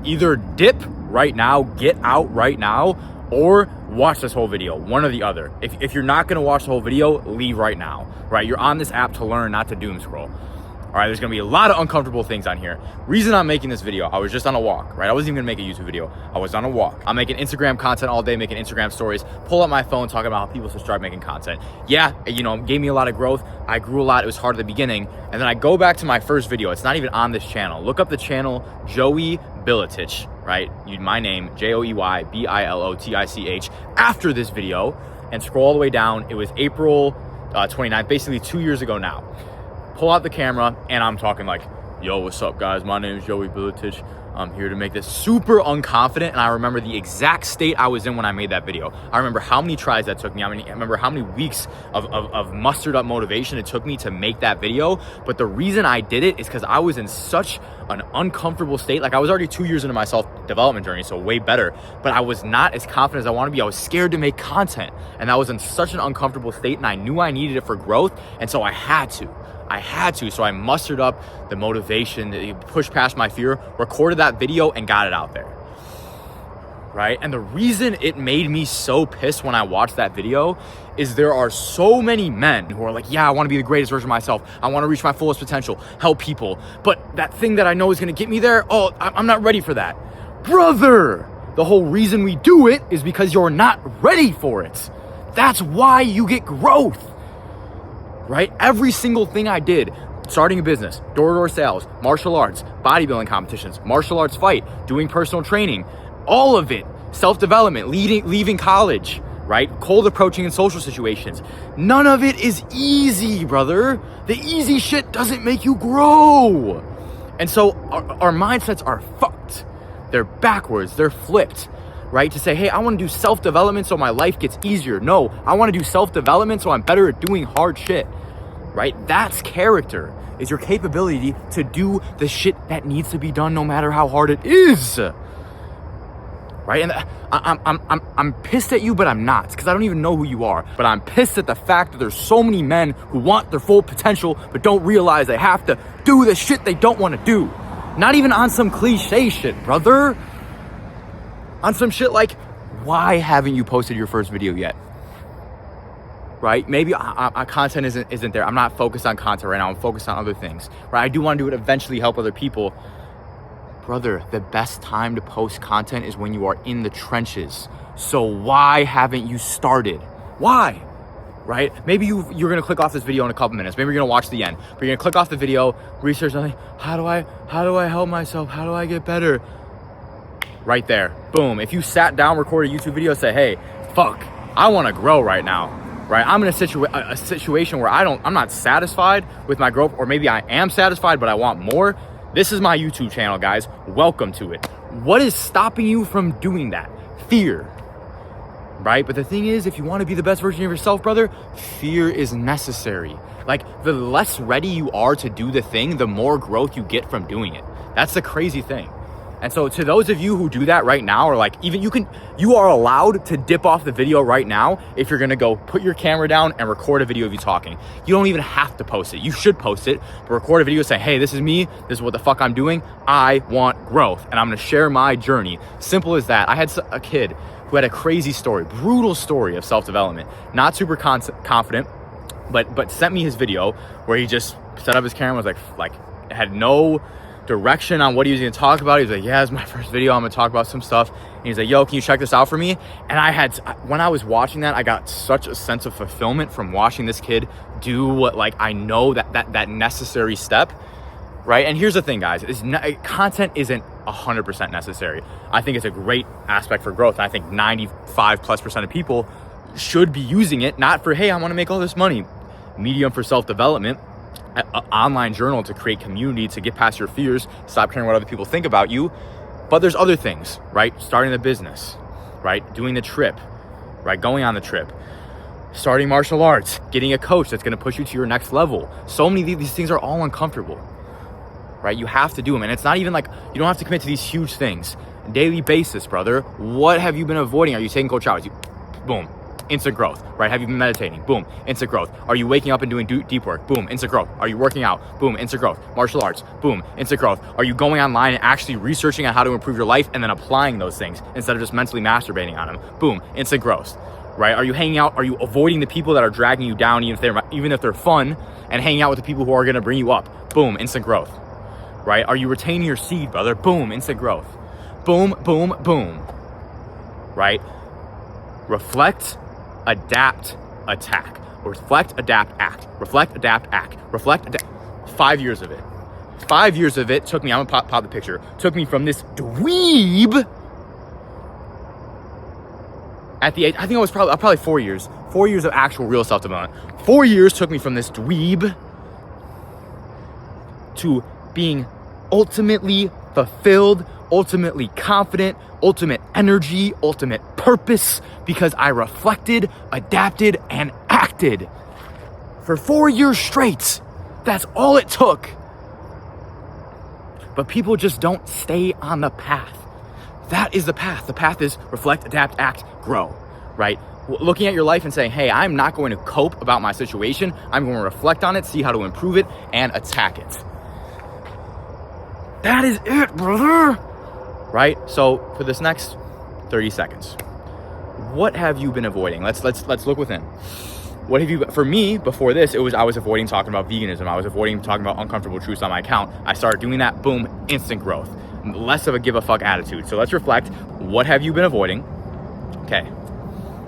either dip right now, get out right now, or watch this whole video, one or the other. If you're not gonna watch the whole video, leave right now, right? You're on this app to learn, not to doom scroll. All right, there's gonna be a lot of uncomfortable things on here. Reason I'm making this video, I was just on a walk, right? I wasn't even gonna make a YouTube video. I was on a walk. I'm making Instagram content all day, making Instagram stories, pull up my phone, talking about how people should start making content. Yeah, you know, it gave me a lot of growth. I grew a lot, it was hard at the beginning. And then I go back to my first video. It's not even on this channel. Look up the channel, Joey Bilotich, right? My name, JoeyBilotich, after this video, and scroll all the way down. It was April 29th, basically 2 years ago now. Pull out the camera and I'm talking like, yo, what's up guys? My name is Joey Bilotich. I'm here to make this super unconfident. And I remember the exact state I was in when I made that video. I remember how many tries that took me. I remember how many weeks of mustered up motivation it took me to make that video. But the reason I did it is because I was in such an uncomfortable state. Like I was already 2 years into my self-development journey, so way better. But I was not as confident as I want to be. I was scared to make content. And I was in such an uncomfortable state and I knew I needed it for growth. And so I had to. So I mustered up the motivation, pushed past my fear, recorded that video and got it out there, right? And the reason it made me so pissed when I watched that video is there are so many men who are like, yeah, I want to be the greatest version of myself. I want to reach my fullest potential, help people. But that thing that I know is going to get me there, oh, I'm not ready for that. Brother, the whole reason we do it is because you're not ready for it. That's why you get growth. Right? Every single thing I did, starting a business, door-to-door sales, martial arts, bodybuilding competitions, martial arts fight, doing personal training, all of it, self-development, leaving college, right? Cold approaching in social situations. None of it is easy, brother. The easy shit doesn't make you grow. And so our mindsets are fucked. They're backwards, they're flipped. Right? To say, hey, I want to do self-development so my life gets easier. No, I want to do self-development so I'm better at doing hard shit. Right? That's character, is your capability to do the shit that needs to be done no matter how hard it is. Right? And I'm pissed at you, but I'm not, because I don't even know who you are. But I'm pissed at the fact that there's so many men who want their full potential but don't realize they have to do the shit they don't want to do. Not even on some cliche shit, brother. On some shit like, why haven't you posted your first video yet? Right? Maybe our content isn't there. I'm not focused on content right now. I'm focused on other things. Right? I do want to do it eventually, help other people. Brother, the best time to post content is when you are in the trenches. So why haven't you started? Why? Right? Maybe you're going to click off this video in a couple minutes. Maybe you're going to watch the end. But you're going to click off the video, research something. How do I help myself? How do I get better? Right there, boom. If you sat down, recorded a YouTube video, say, hey, fuck, I want to grow right now, right? I'm in a situation where I'm not satisfied with my growth, or maybe I am satisfied, but I want more. This is my YouTube channel, guys. Welcome to it. What is stopping you from doing that? Fear, right? But the thing is, if you want to be the best version of yourself, brother, fear is necessary. Like, the less ready you are to do the thing, the more growth you get from doing it. That's the crazy thing. And so to those of you who do that right now, or like even you are allowed to dip off the video right now if you're gonna go put your camera down and record a video of you talking. You don't even have to post it. You should post it, but record a video saying, hey, this is me, this is what the fuck I'm doing. I want growth and I'm gonna share my journey. Simple as that. I had a kid who had a crazy story, brutal story of self-development, not super confident, but sent me his video where he just set up his camera, was like had no direction on what he was going to talk about. He was like, yeah, it's my first video, I'm going to talk about some stuff. And he's like, yo, can you check this out for me? And when I was watching that, I got such a sense of fulfillment from watching this kid do what, like, I know that necessary step, right? And here's the thing, guys, content isn't 100% necessary. I think it's a great aspect for growth. And I think 95+% of people should be using it, not for, hey, I want to make all this money. Medium for self-development, an online journal to create community, to get past your fears, stop caring what other people think about you. But there's other things, right? Starting the business, right? Doing the trip, right? Going on the trip, starting martial arts, getting a coach that's going to push you to your next level. So many of these things are all uncomfortable, right? You have to do them. And it's not even like, you don't have to commit to these huge things. Daily basis, brother. What have you been avoiding? Are you taking cold showers? Boom. instant growth, right? Have you been meditating? Boom, instant growth. Are you waking up and doing deep work? Boom, instant growth. Are you working out? Boom, instant growth. Martial arts? Boom, instant growth. Are you going online and actually researching on how to improve your life and then applying those things instead of just mentally masturbating on them? Boom, instant growth, right? Are you hanging out? Are you avoiding the people that are dragging you down, even if they're fun, and hanging out with the people who are gonna bring you up? Boom, instant growth, right? Are you retaining your seed, brother? Boom, instant growth. Boom, boom, boom, right? Reflect, adapt, attack. Reflect, adapt, act. Reflect, adapt, act. Reflect, adapt. 5 years of it. 5 years of it took me, I'm gonna pop the picture, took me from this dweeb at the age, I think it was probably 4 years. 4 years of actual real self-development. 4 years took me from this dweeb to being ultimately fulfilled, ultimately confident, ultimate energy, ultimate purpose, because I reflected, adapted, and acted for 4 years straight. That's all it took. But people just don't stay on the path. That is the path. The path is reflect, adapt, act, grow, right? Looking at your life and saying, hey, I'm not going to cope about my situation. I'm going to reflect on it, see how to improve it, and attack it. That is it, brother. Right? So for this next 30 seconds, what have you been avoiding? Let's look within. What have you, for me, before this, I was avoiding talking about veganism. I was avoiding talking about uncomfortable truths on my account. I started doing that, boom, instant growth. Less of a give a fuck attitude. So let's reflect. What have you been avoiding? Okay,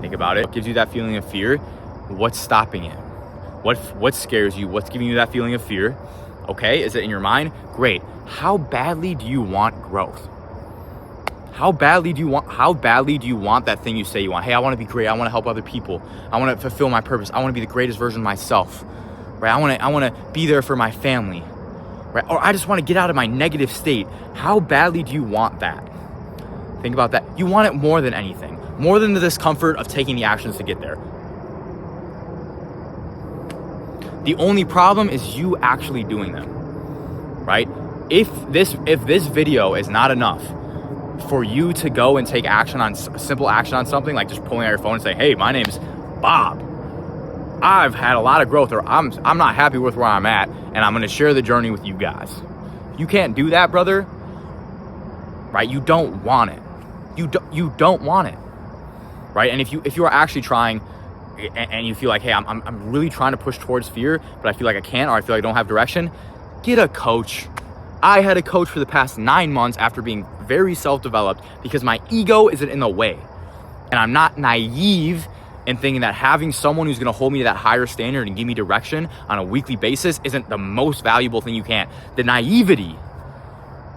think about it. What gives you that feeling of fear? What's stopping it? What scares you? What's giving you that feeling of fear? Okay, is it in your mind? Great. How badly do you want growth? How badly do you want that thing you say you want? Hey, I want to be great. I want to help other people. I want to fulfill my purpose. I want to be the greatest version of myself. Right? I want to be there for my family. Right? Or I just want to get out of my negative state. How badly do you want that? Think about that. You want it more than anything. More than the discomfort of taking the actions to get there. The only problem is you actually doing them. Right? If this video is not enough for you to go and take action on simple action on something, like just pulling out your phone and saying, hey, my name's Bob. I've had a lot of growth, or I'm not happy with where I'm at, and I'm gonna share the journey with you guys. You can't do that, brother. Right? You don't want it. You don't want it. Right? And if you are actually trying and you feel like, hey, I'm really trying to push towards fear, but I feel like I can't, or I feel like I don't have direction, get a coach. I had a coach for the past 9 months after being very self-developed because my ego isn't in the way. And I'm not naive in thinking that having someone who's gonna hold me to that higher standard and give me direction on a weekly basis isn't the most valuable thing you can. The naivety,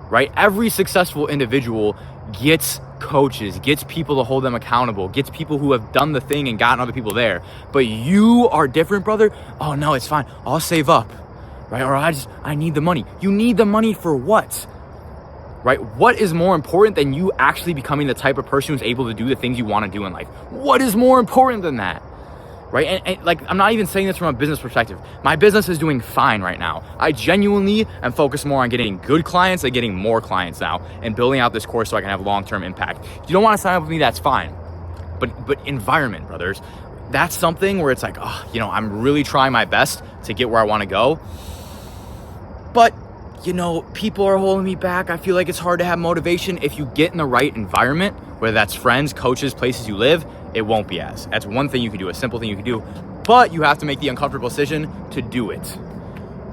right? Every successful individual gets coaches, gets people to hold them accountable, gets people who have done the thing and gotten other people there. But you are different, brother. Oh no, it's fine. I'll save up. Right? Or I need the money. You need the money for what? Right? What is more important than you actually becoming the type of person who's able to do the things you want to do in life? What is more important than that? Right? And like, I'm not even saying this from a business perspective. My business is doing fine right now. I genuinely am focused more on getting good clients and getting more clients now and building out this course so I can have long-term impact. If you don't want to sign up with me, that's fine. But environment, brothers, that's something where it's like, oh, I'm really trying my best to get where I want to go. But, people are holding me back. I feel like it's hard to have motivation. If you get in the right environment, whether that's friends, coaches, places you live, it won't be as. That's one thing you can do, a simple thing you can do. But you have to make the uncomfortable decision to do it.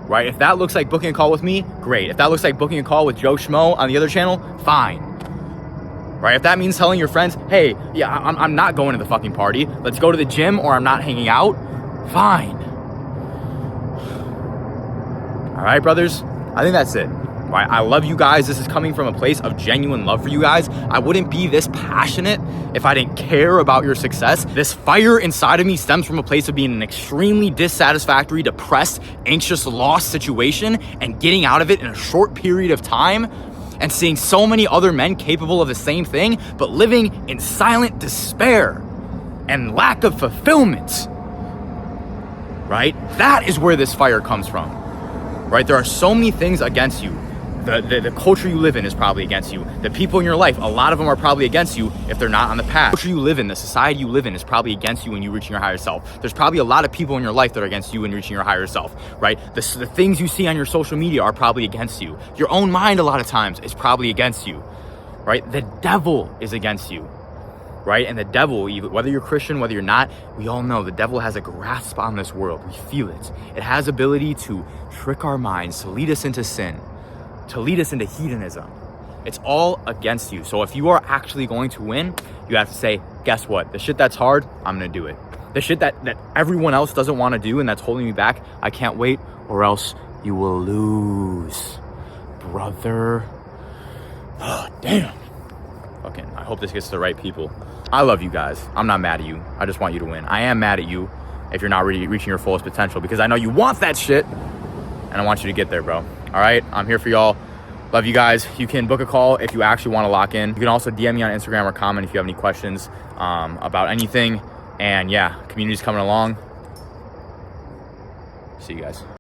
Right? If that looks like booking a call with me, great. If that looks like booking a call with Joe Schmo on the other channel, fine. Right? If that means telling your friends, hey, yeah, I'm not going to the fucking party. Let's go to the gym, or I'm not hanging out, fine. All right, brothers, I think that's it. Right? I love you guys. This is coming from a place of genuine love for you guys. I wouldn't be this passionate if I didn't care about your success. This fire inside of me stems from a place of being in an extremely dissatisfactory, depressed, anxious, lost situation and getting out of it in a short period of time and seeing so many other men capable of the same thing, but living in silent despair and lack of fulfillment. Right? That is where this fire comes from. Right? There are so many things against you The culture you live in is probably against you. The people in your life, a lot of them are probably against you if they're not on the path. The culture you live in, the society you live in is probably against you when you reaching your higher self. There's probably a lot of people in your life that are against you in reaching your higher self, right? The things you see on your social media are probably against you. Your own mind a lot of times is probably against you, right? The devil is against you, right? And the devil, whether you're Christian, whether you're not, we all know the devil has a grasp on this world. We feel it. It has ability to trick our minds, to lead us into sin, to lead us into hedonism. It's all against you. So if you are actually going to win, you have to say, guess what? The shit that's hard, I'm gonna do it. The shit that everyone else doesn't want to do and that's holding me back, I can't wait, or else you will lose, brother. Oh, damn. Okay, I hope this gets to the right people. I love you guys. I'm not mad at you. I just want you to win. I am mad at you if you're not really reaching your fullest potential, because I know you want that shit and I want you to get there, bro. All right, I'm here for y'all. Love you guys. You can book a call if you actually want to lock in. You can also DM me on Instagram or comment if you have any questions about anything. And yeah, community's coming along. See you guys.